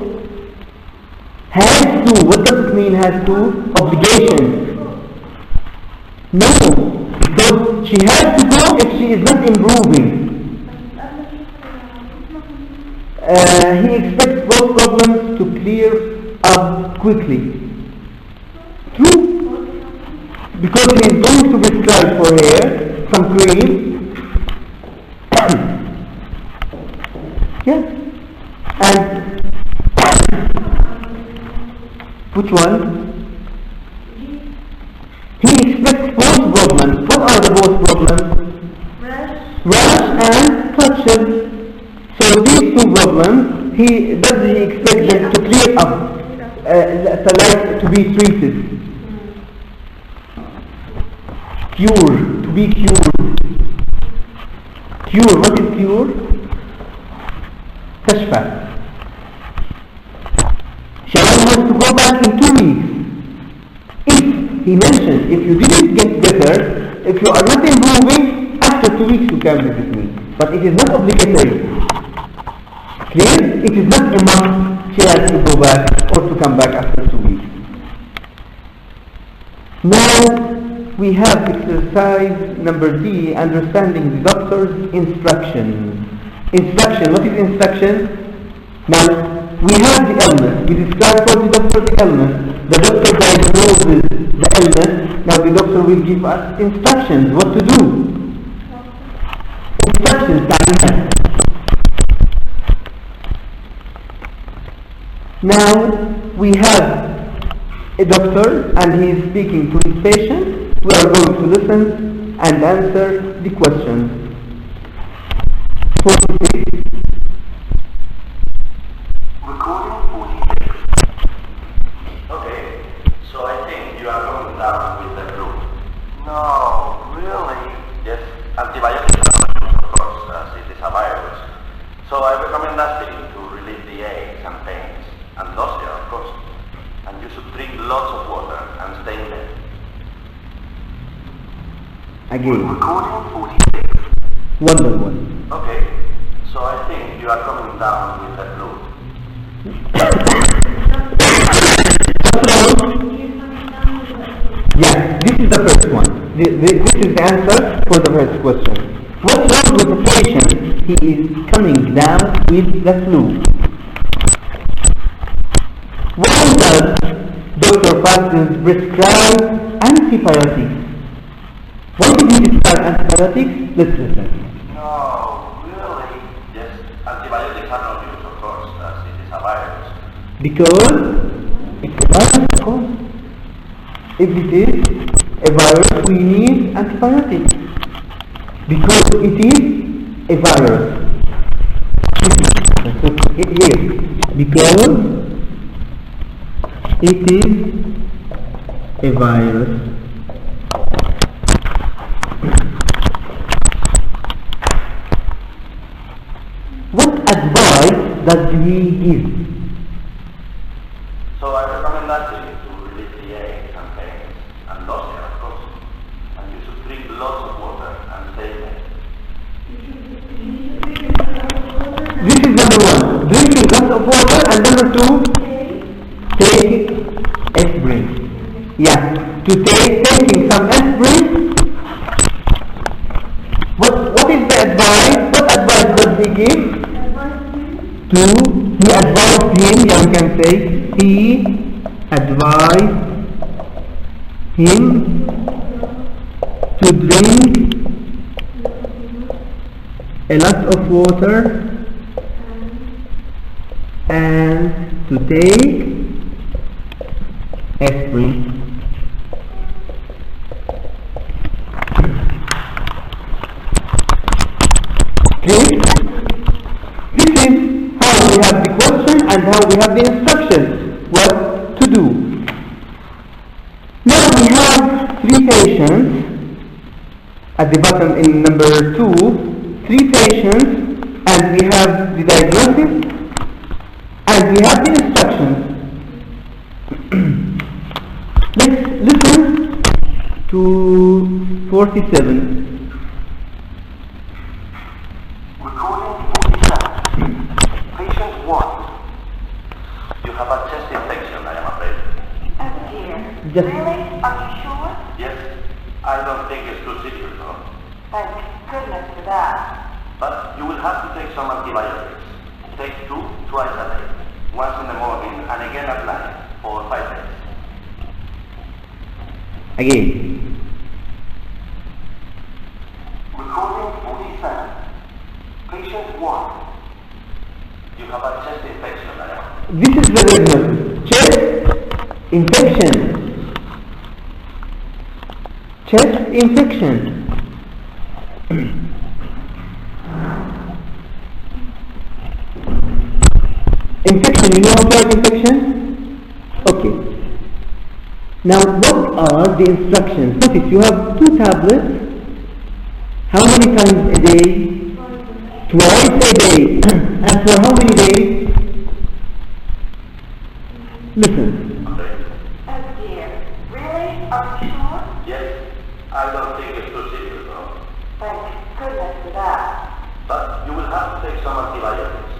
Has to. What does it mean has to? Obligation. No. Because she has to go if she is not improving. He expects both problems to clear up quickly. True. Because he is going to prescribe for her some cream. Yeah. And which one? He expects both problems. What are the both problems? Rash and touches. So these two problems, he expect them to clear up, to be treated, cure, to be cured. Cure. What is cure? تشفى. Sharon has to go back in 2 weeks. If he mentions, if you didn't get better, if you are not improving, after 2 weeks you can visit me. But it is not obligatory. Clear? It is not a must she has to go back or to come back after 2 weeks. Now we have exercise number D, understanding the doctor's instruction. Instruction, what is instruction? Now we have the illness, we describe for the doctor the illness, the doctor diagnoses the illness, now the doctor will give us instructions, what to do. Instructions, تعليمات. Now we have a doctor and he is speaking to his patient. We are going to listen and answer the questions. 46. Recording 46. Okay, so I think you are going down with the flu. No, really? Yes, antibiotics are not used, of course, as it is a virus. So I recommend aspirin to relieve the aches and pains, and nausea, of course. And you should drink lots of water and stay in bed. Again, Recording 46. wonderful. Okay, so I think you are coming down with the flu. Yeah, this is the first one. This is the answer for the first question. What's wrong with the patient? He is coming down with the flu. Why does Dr. Parsons prescribe antibiotics? Why did he prescribe antibiotics? Let's listen. No, really? Yes, antibiotics are not used, of course, as it is a virus. Because it's a virus, of course. If it is a virus, we need antibiotics. Because it is a virus. Here, because it is a virus. What advice does he give? So I recommend aspirin to relieve the aches and pains, and nausea, of course. And you should drink lots of water and stay in bed. This is number one, drinking lots of water, and number two, take aspirin. Yeah, to taking some aspirin. What is the advice? What advice does he give? He advised him, yeah, we can say, he advised him to drink a lot of water and to take aspirin. Okay? This is how we have the question and how we have the instructions, what to do. Now we have 3 patients at the bottom in number 2, 3 patients, and we have the diagnosis and we have the instructions. Let's listen to 47. Recording 47. Patient 1. You have a chest infection, I am afraid. Oh dear. Just- Really? Are you sure? Yes, I don't think it's too serious, no. Thank goodness for that. But you will have to take some antibiotics. Take 2 twice a day. Once in the morning and again at night for 5 days. Again. Recording 47. Patient 1. You have a chest infection, I am afraid. This is the diagnosis. Chest infection. Chest infection. Infection, you know how to write infection? Okay. Now what are the instructions? Notice you have 2 tablets. How many times a day? Twice a day. And for how many days? Listen. Okay. Oh dear. Really? Are you sure? Yes, I don't think it's too serious, no. Thank goodness for that. But you will have to take some antibiotics.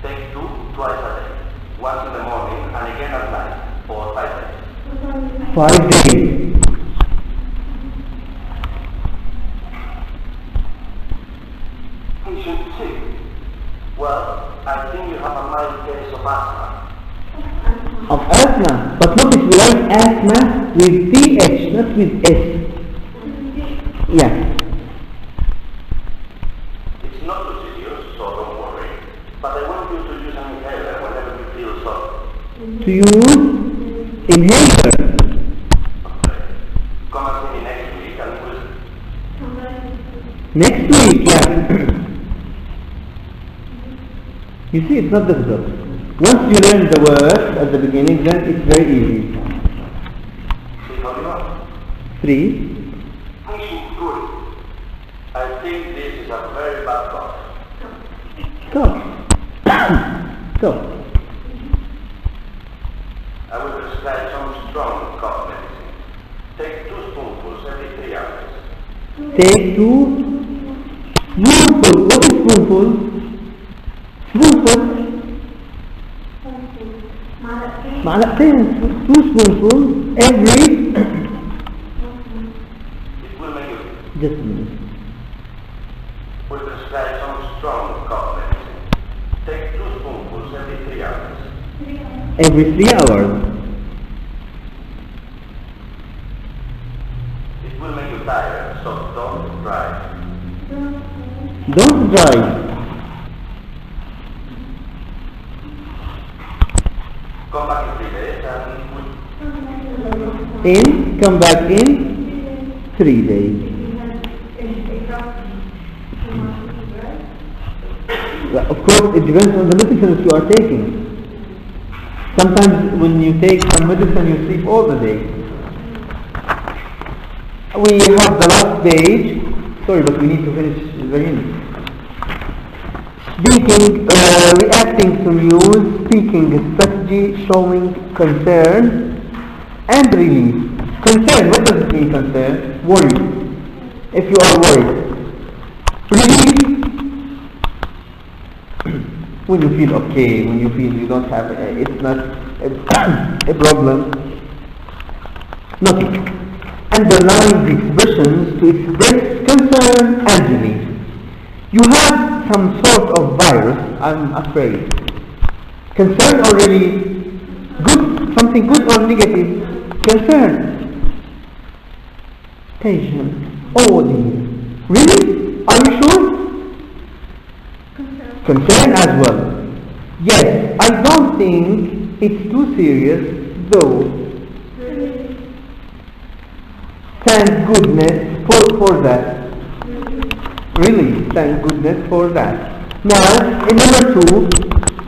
Take 5 days. Patient 2. Well, I think you have a mild case of asthma. Of asthma, but notice we write asthma with TH, not with S. Yeah. It's not litigious, so don't worry. But I want you to use an inhaler whenever you feel so. To use inhaler. Okay. Come and see me next week and we'll... Next week, yeah. You see, it's not difficult. Once you learn the words at the beginning, then it's very easy. See how you are. 3. Patient good. I think this is a very bad cough. Cough. Cough. I will prescribe some strong cough medicine. Take 2 spoonfuls every 3 hours. Take 2 spoonfuls. What is spoonful? Spoonful. معلقتين 2 spoonfuls every It will make you... just a minute. Will prescribe some strong cough medicine. Take 2 spoonfuls every 3 hours. Every 3 hours. It will make you tired, so don't drive. Don't drive. Come back in 3 days and we'll... Come back in 3 days. Well, of course, it depends on the medicines you are taking. Sometimes when you take some medicine, you sleep all the day. We have the last page. Sorry, but we need to finish the unit. Speaking, reacting to news, speaking strategy, showing concern and relief. Concern, what does it mean, concern? Worry. If you are worried. Relief, when you feel okay, when you feel you don't have, it's not a problem. Nothing. Underline the expressions to express concern and relief. You have some sort of virus, I'm afraid. Concern or relief? Good, something good or negative? Concern. Patient. Oh dear. Really? Are you sure? Concern as well. Yes, I don't think it's too serious, though. Thank goodness for that. Really, thank goodness for that. Now, in number 2,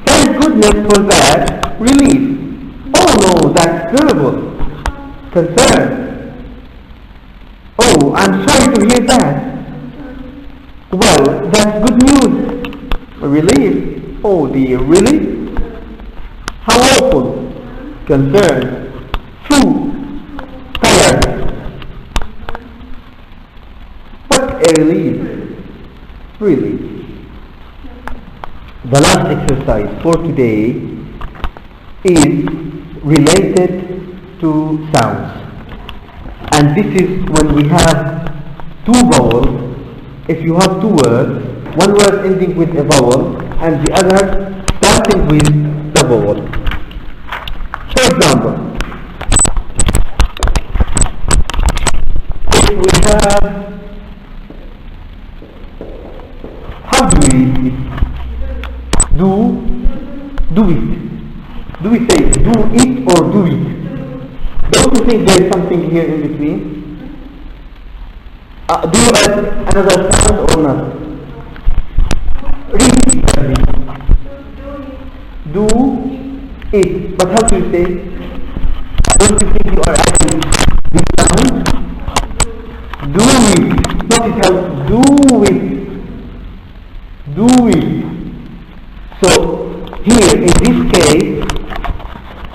thank goodness for that. Relief. Oh no, that's terrible. Concern. Oh, I'm sorry to hear that. Well, that's good news. Relief. Oh dear, really? How awful. Concern. Tired. What a relief. Really. The last exercise for today is related to sounds. And this is when we have 2 vowels. If you have 2 words, one word ending with a vowel and the other starting with the vowel. For example, if we have, how do we read it? Do it. Do we say do it or do it? Don't you think there is something here in between? Do you add another sound or not? Read it. Do it. But how do you say? Don't you think you are adding this sound? Do it. Not it how do it. Do it. So here in this case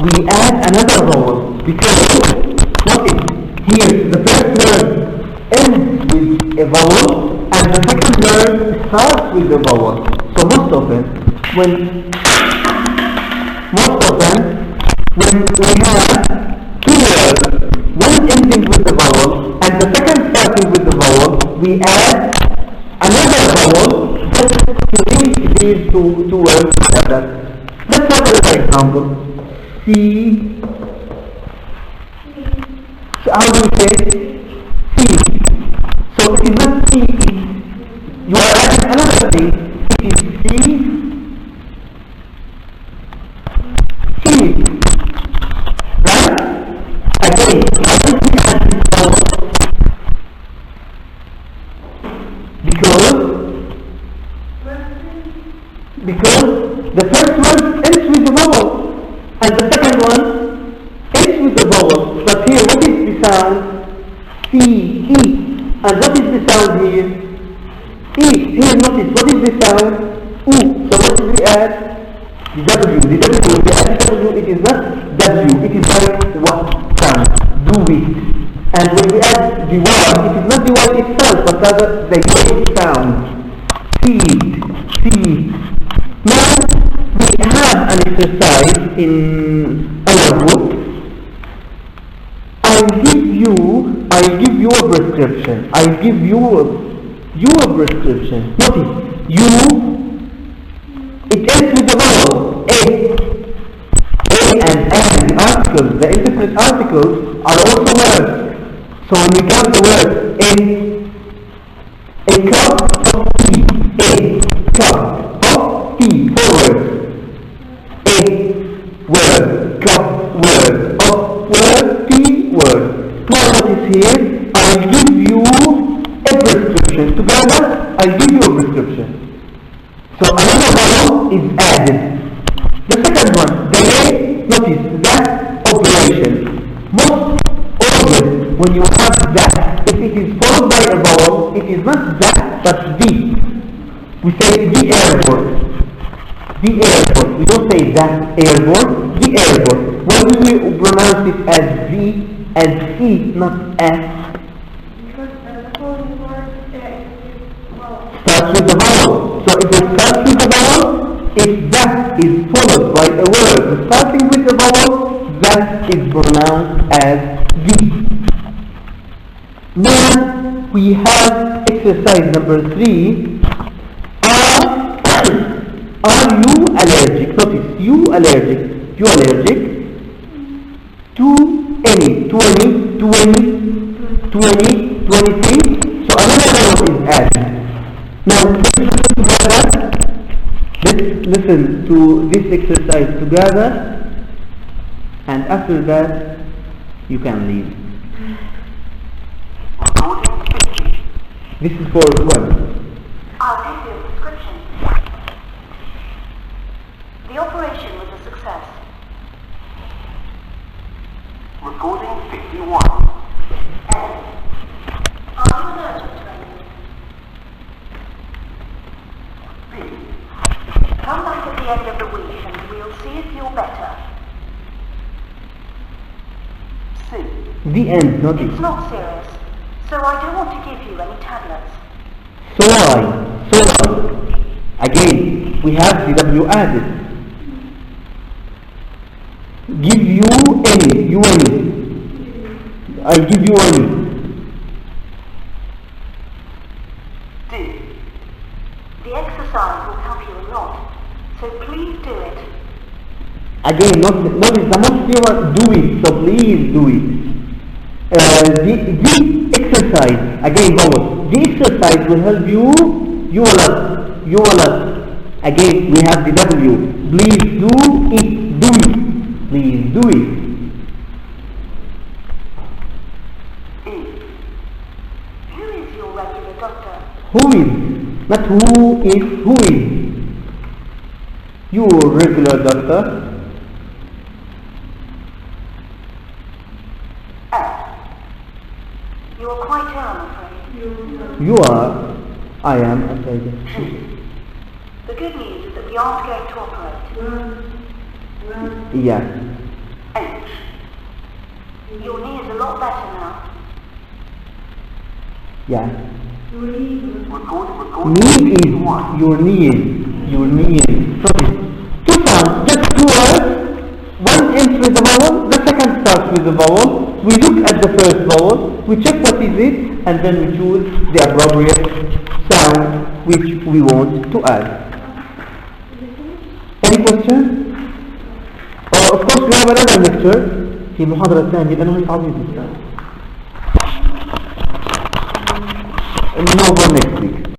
we add another vowel because notice here the first word ends with a vowel and the second word starts with a vowel. So most often when we have 2 words we add another vowel just to link these two words together. Let's have another example. C. So how do you say C? So it is not C. You are adding another thing. It is C. C. Right? Again, why did we add this vowel? Because the first one ends with the vowel and the second one ends with the vowel. But here, what is the sound? C, E. And what is the sound here? E. Here, notice, what is the sound? U. So what did we add? The W. The W, we add the W, it is not W. It is like what sound? Do it. And when we add the Y, it is not the Y itself, but rather the Y sound. Seed. Seed. Now, we have an exercise in our book. I'll give you a prescription. I'll give you a prescription. Notice, it ends with the vowel A. A and the articles, the indefinite articles are also words. So when we count the word a cup of tea, a cup of tea, 4 words. A word, cup word, of word, tea word. Now notice here, I'll give you a prescription. Together, I'll give you a prescription. So another vowel is added. The second one, the A, notice that operation. Most always, when you have that, if it is followed by a vowel, it is not that, but the. We say the airport. The airport. We don't say that airport, the airport. Why do we pronounce it as the, as E, not S? Because the following word Starts with the vowel. So if it starts with the vowel, if that is followed by a word starting with the vowel, that is pronounced as the. Now we have exercise number 3. Are you allergic? Notice, you allergic. You allergic to any 20, 20, 20, 23. So another vowel is added. Now let's listen to this exercise together, and after that you can leave. This is for one. I'll give you a prescription. The operation was a success. Recording 51. Are you allergic to anything? Come back at the end of the week and we'll see if you're better. The end, not It's it. not serious, so I don't want to give you any tablets. So again, we have the W added. Give you any, you any. I give you any. The exercise will help you a lot, so please do it. Again, notice the most clear, do it, so please do it. The exercise, again vowel, the exercise will help you a lot. Again, we have the W, please do it, please do it. Who is your regular doctor? Who is, not who is, who is. Your regular doctor. You are quite ill, I'm afraid. You are, I am, afraid. The good news is that we aren't going to operate. Yeah. Your knee is a lot better now. Yeah. Recording. Knee is, your knee is. Sorry. 2 sounds, just 2 words. One ends with the vowel, the second starts with the vowel. We look at the first vowel. We check what is it, and then we choose the appropriate sound which we want to add. Any question? Of course we have another lecture في المحاضرة الثانية لأنه هي تعويض الإسلام. No more next week.